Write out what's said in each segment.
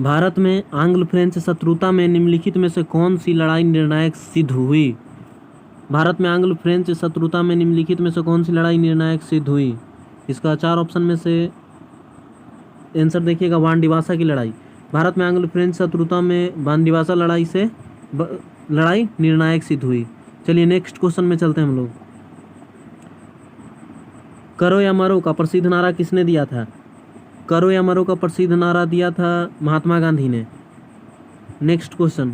भारत में आंग्ल फ्रेंच शत्रुता में निम्नलिखित में से कौन सी लड़ाई निर्णायक सिद्ध हुई? भारत में आंग्ल फ्रेंच शत्रुता में निम्नलिखित में से कौन सी लड़ाई निर्णायक सिद्ध हुई? इसका 4 ऑप्शन में से आंसर देखिएगा, वानडिवासा की लड़ाई। भारत में आंग्ल फ्रेंच शत्रुता में वानडिवासा लड़ाई से लड़ाई निर्णायक सिद्ध हुई। चलिए नेक्स्ट क्वेश्चन में चलते हैं हम लोग। करो या मरो का प्रसिद्ध नारा किसने दिया था? करो या मरो का प्रसिद्ध नारा दिया था महात्मा गांधी ने। नेक्स्ट क्वेश्चन,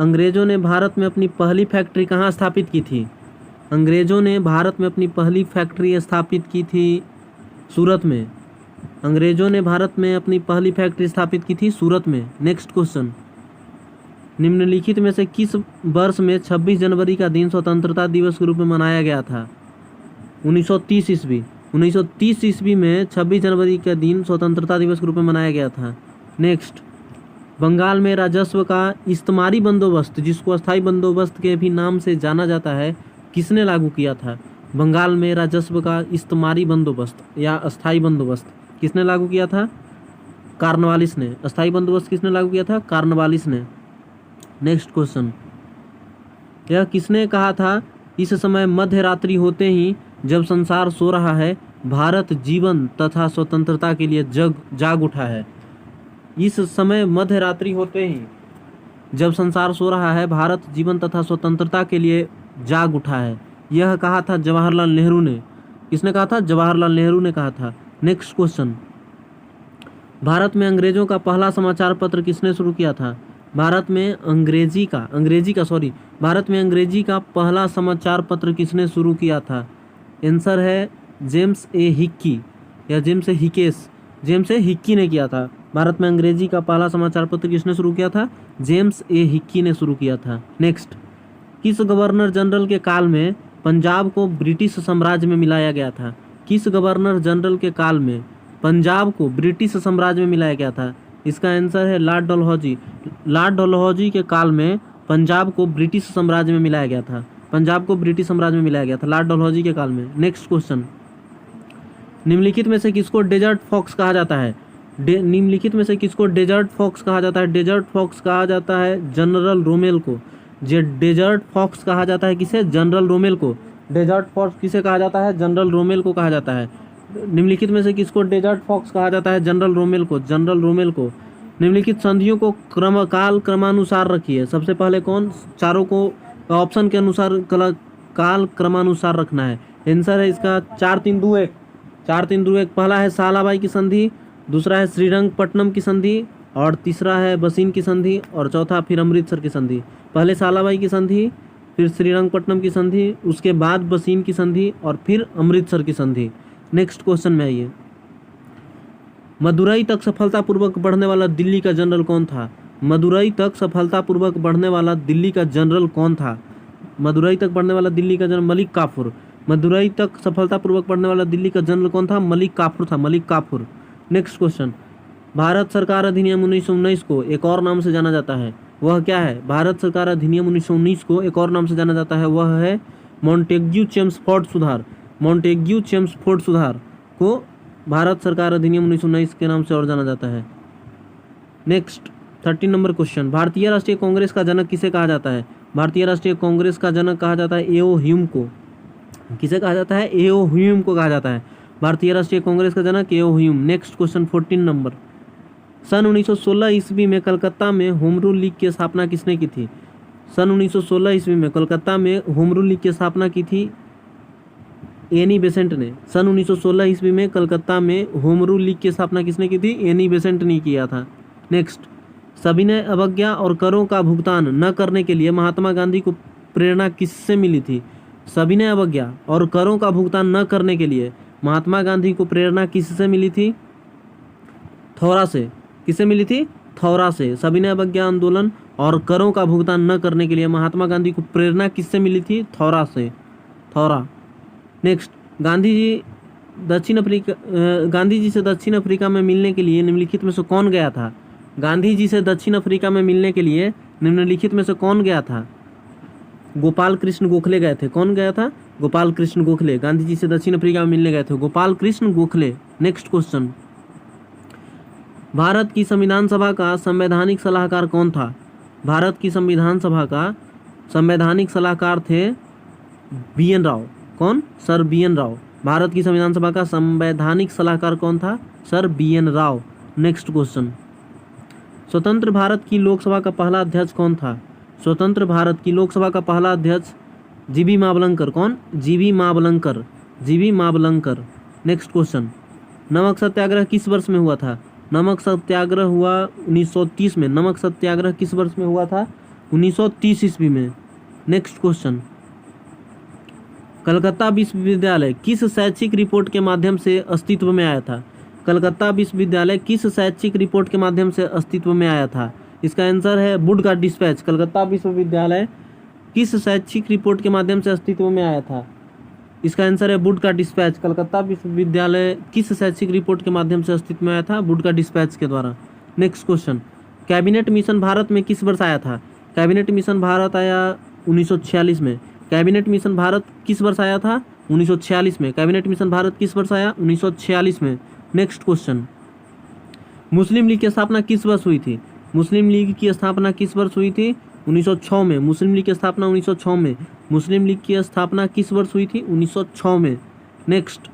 अंग्रेजों ने भारत में अपनी पहली फैक्ट्री कहाँ स्थापित की थी? अंग्रेजों ने भारत में अपनी पहली फैक्ट्री स्थापित की थी सूरत में। अंग्रेजों ने भारत में अपनी पहली फैक्ट्री स्थापित की थी सूरत में। नेक्स्ट क्वेश्चन, निम्नलिखित में से किस वर्ष में 26 जनवरी का दिन स्वतंत्रता दिवस के रूप में मनाया गया था? 1930 ईस्वी। 1930 ईस्वी में 26 जनवरी का दिन स्वतंत्रता दिवस के रूप में मनाया गया था। नेक्स्ट, बंगाल में राजस्व का इस्तेमारी बंदोबस्त, जिसको अस्थाई बंदोबस्त के भी नाम से जाना जाता है, किसने लागू किया था? बंगाल में राजस्व का इस्तेमारी बंदोबस्त या अस्थाई बंदोबस्त किसने लागू किया था? कार्नवालिस ने। अस्थाई बंदोबस्त किसने लागू किया था? कार्नवालिस ने। नेक्स्ट क्वेश्चन, यह किसने कहा था, इस समय मध्य रात्रि होते ही जब संसार सो रहा है, भारत जीवन तथा स्वतंत्रता के लिए जाग उठा है। इस समय मध्य रात्रि होते ही जब संसार सो रहा है, भारत जीवन तथा स्वतंत्रता के लिए जाग उठा है। यह कहा था जवाहरलाल नेहरू ने। किसने कहा था? जवाहरलाल नेहरू ने कहा था। नेक्स्ट क्वेश्चन, भारत में अंग्रेजों का पहला समाचार पत्र किसने शुरू किया था? भारत में अंग्रेजी का पहला समाचार पत्र किसने शुरू किया था? आंसर है जेम्स ए हिक्की या James A Hickes. James A Hicky ने किया था। भारत में अंग्रेजी का पहला समाचार पत्र किसने शुरू किया था? जेम्स ए हिक्की ने शुरू किया था। नेक्स्ट, किस गवर्नर जनरल के काल में पंजाब को ब्रिटिश साम्राज्य में मिलाया गया था? किस गवर्नर जनरल के काल में पंजाब को ब्रिटिश साम्राज्य में मिलाया गया था? इसका आंसर है लॉर्ड डलहौजी। लॉर्ड डलहौजी के काल में पंजाब को ब्रिटिश साम्राज्य में मिलाया गया था। पंजाब को ब्रिटिश साम्राज्य में मिलाया गया था लॉर्ड डलहौजी के काल में। नेक्स्ट क्वेश्चन, निम्नलिखित में से किसको डेजर्ट फॉक्स कहा जाता है? निम्नलिखित में से किसको डेजर्ट फॉक्स कहा जाता है? डेजर्ट फॉक्स कहा जाता है जनरल रोमेल को। डेजर्ट फॉक्स कहा जाता है किसे? जनरल रोमेल को। डेजर्ट फॉक्स किसे कहा जाता है? जनरल रोमेल को कहा जाता है। निम्नलिखित में से किसको डेजर्ट फॉक्स कहा जाता है? जनरल रोमेल को। जनरल रोमेल को। निम्नलिखित संधियों को क्रमानुसार रखिए। सबसे पहले कौन? चारों को ऑप्शन के अनुसार काल क्रमानुसार रखना है। आंसर है इसका 4-3-2-1। 4-3-2-1। पहला है सालाबाई की संधि, दूसरा है श्रीरंगपट्टनम की संधि, और तीसरा है बसीन की संधि, और चौथा फिर अमृतसर की संधि। पहले सालाबाई की संधि, फिर श्रीरंगपट्टनम की संधि, उसके बाद बसीन की संधि, और फिर अमृतसर की संधि। नेक्स्ट क्वेश्चन में आइए, मदुरई तक सफलतापूर्वक बढ़ने वाला दिल्ली का जनरल कौन था? मदुरई तक सफलतापूर्वक बढ़ने वाला दिल्ली का जनरल कौन था? मदुरई तक बढ़ने वाला दिल्ली का जनरल मलिक काफूर। मदुरई तक सफलतापूर्वक बढ़ने वाला दिल्ली का जनरल कौन था? मलिक काफूर था। मलिक काफूर। नेक्स्ट क्वेश्चन, भारत सरकार अधिनियम 1919 को एक और नाम से जाना जाता है, वह क्या है? भारत सरकार अधिनियम 1919 को एक और नाम से जाना जाता है, वह है मॉन्टेग्यू-चेम्सफोर्ड सुधार। मॉन्टेग्यू-चेम्सफोर्ड सुधार को भारत सरकार अधिनियम 1919 के नाम से और जाना जाता है। नेक्स्ट 13 नंबर क्वेश्चन, भारतीय राष्ट्रीय कांग्रेस का जनक किसे कहा जाता है? भारतीय राष्ट्रीय कांग्रेस का जनक कहा जाता है एओ ह्यूम को। किसे कहा जाता है? एओ ह्यूम को कहा जाता है। भारतीय राष्ट्रीय कांग्रेस का जनक एओ ह्यूम। नेक्स्ट क्वेश्चन 14 नंबर, सन 1916 ईस्वी में कलकत्ता में होम रूल लीग की स्थापना किसने की थी? सन 1916 ईस्वी में कलकत्ता में होम रूल लीग की स्थापना की थी एनी बेसेंट ने। सन 1916 ईस्वी में कलकत्ता में होम रूल लीग की स्थापना किसने की थी? एनी बेसेंट ने किया था। नेक्स्ट, सविनय अवज्ञा और करों का भुगतान न करने के लिए महात्मा गांधी को प्रेरणा किससे मिली थी? सविनय अवज्ञा और करों का भुगतान न करने के लिए महात्मा गांधी को प्रेरणा किससे मिली थी? थौरा से। किससे मिली थी? थौरा से। सविनय अवज्ञा आंदोलन और करों का भुगतान न करने के लिए महात्मा गांधी को प्रेरणा किससे मिली थी? थौरा से। थौरा। नेक्स्ट, गांधी जी से दक्षिण अफ्रीका में मिलने के लिए निम्नलिखित में से कौन गया था? गांधी जी से दक्षिण अफ्रीका में मिलने के लिए निम्नलिखित में से कौन गया था? गोपाल कृष्ण गोखले गए थे। कौन गया था? गोपाल कृष्ण गोखले। गांधी जी से दक्षिण अफ्रीका में मिलने गए थे गोपाल कृष्ण गोखले। नेक्स्ट क्वेश्चन, भारत की संविधान सभा का संवैधानिक सलाहकार कौन था? भारत की संविधान सभा का संवैधानिक सलाहकार थे BN राव। कौन? Sir BN Rao. भारत की संविधान सभा का संवैधानिक सलाहकार कौन था? Sir BN Rao. Next question, स्वतंत्र भारत की लोकसभा का पहला अध्यक्ष कौन था? स्वतंत्र भारत की लोकसभा का पहला अध्यक्ष जीबी मावलंकर। कौन? GB Mavalankar. GB Mavalankar. Next question, नमक सत्याग्रह किस वर्ष में हुआ था? नमक सत्याग्रह हुआ 1930 में। नमक सत्याग्रह किस वर्ष में हुआ था? 1930 ईस्वी में। नेक्स्ट क्वेश्चन, कलकत्ता विश्वविद्यालय किस शैक्षिक रिपोर्ट के माध्यम से अस्तित्व में आया था? कलकत्ता विश्वविद्यालय किस शैक्षिक रिपोर्ट के माध्यम से अस्तित्व में आया था? इसका आंसर है वुड का डिस्पैच। कलकत्ता विश्वविद्यालय किस शैक्षिक रिपोर्ट के माध्यम से अस्तित्व में आया था? इसका आंसर है वुड का डिस्पैच। कलकत्ता विश्वविद्यालय किस शैक्षिक रिपोर्ट के माध्यम से अस्तित्व में आया था? वुड का डिस्पैच के द्वारा। Next question, cabinet mission Bharat में किस वर्ष आया था? कैबिनेट मिशन भारत आया 1946 में। कैबिनेट मिशन भारत किस वर्ष आया था? 1946 में। कैबिनेट मिशन भारत किस वर्ष आया? 1946 में। नेक्स्ट क्वेश्चन, मुस्लिम लीग की स्थापना किस वर्ष हुई थी? मुस्लिम लीग की स्थापना किस वर्ष हुई थी? 1906 में। मुस्लिम लीग की स्थापना 1906 में। मुस्लिम लीग की स्थापना किस वर्ष हुई थी? 1906 में। नेक्स्ट,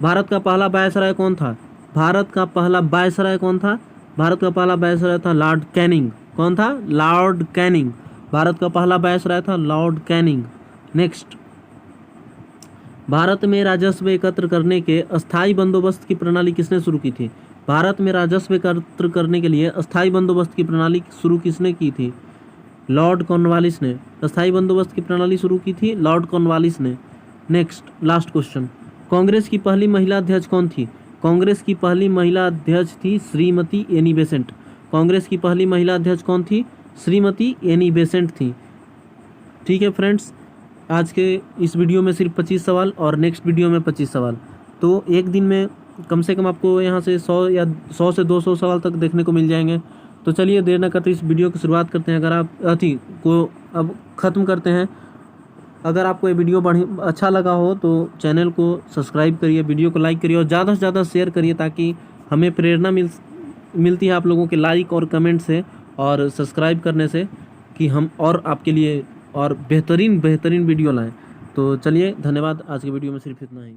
भारत का पहला वायसराय कौन था? भारत का पहला वायसराय कौन था? भारत का पहला वायसराय था लॉर्ड कैनिंग। कौन था? Lord Canning. भारत का पहला वायसराय था लॉर्ड कैनिंग। नेक्स्ट, भारत में राजस्व एकत्र करने के अस्थायी बंदोबस्त की प्रणाली किसने शुरू की थी? भारत में राजस्व एकत्र करने के लिए अस्थायी बंदोबस्त की प्रणाली शुरू किसने की थी? लॉर्ड कॉर्नवालिस ने। अस्थायी बंदोबस्त की प्रणाली शुरू की थी लॉर्ड कॉर्नवालिस ने। नेक्स्ट, लास्ट क्वेश्चन, कांग्रेस की पहली महिला अध्यक्ष कौन थी? कांग्रेस की पहली महिला अध्यक्ष थी श्रीमती एनी बेसेंट। कांग्रेस की पहली महिला अध्यक्ष कौन थी? श्रीमती एनी बेसेंट थी। ठीक है फ्रेंड्स, आज के इस वीडियो में सिर्फ 25 सवाल और नेक्स्ट वीडियो में 25 सवाल। तो एक दिन में कम से कम आपको यहाँ से 100 से 200 सवाल तक देखने को मिल जाएंगे। तो चलिए देर न करते इस वीडियो की शुरुआत करते हैं। अगर आप को अब ख़त्म करते हैं। अगर आपको ये वीडियो अच्छा लगा हो तो चैनल को सब्सक्राइब करिए, वीडियो को लाइक करिए और ज़्यादा से ज़्यादा शेयर करिए, ताकि हमें प्रेरणा मिलती है आप लोगों के लाइक और कमेंट से और सब्सक्राइब करने से, कि हम और आपके लिए और बेहतरीन वीडियो लाएं। तो चलिए, धन्यवाद। आज के वीडियो में सिर्फ इतना ही।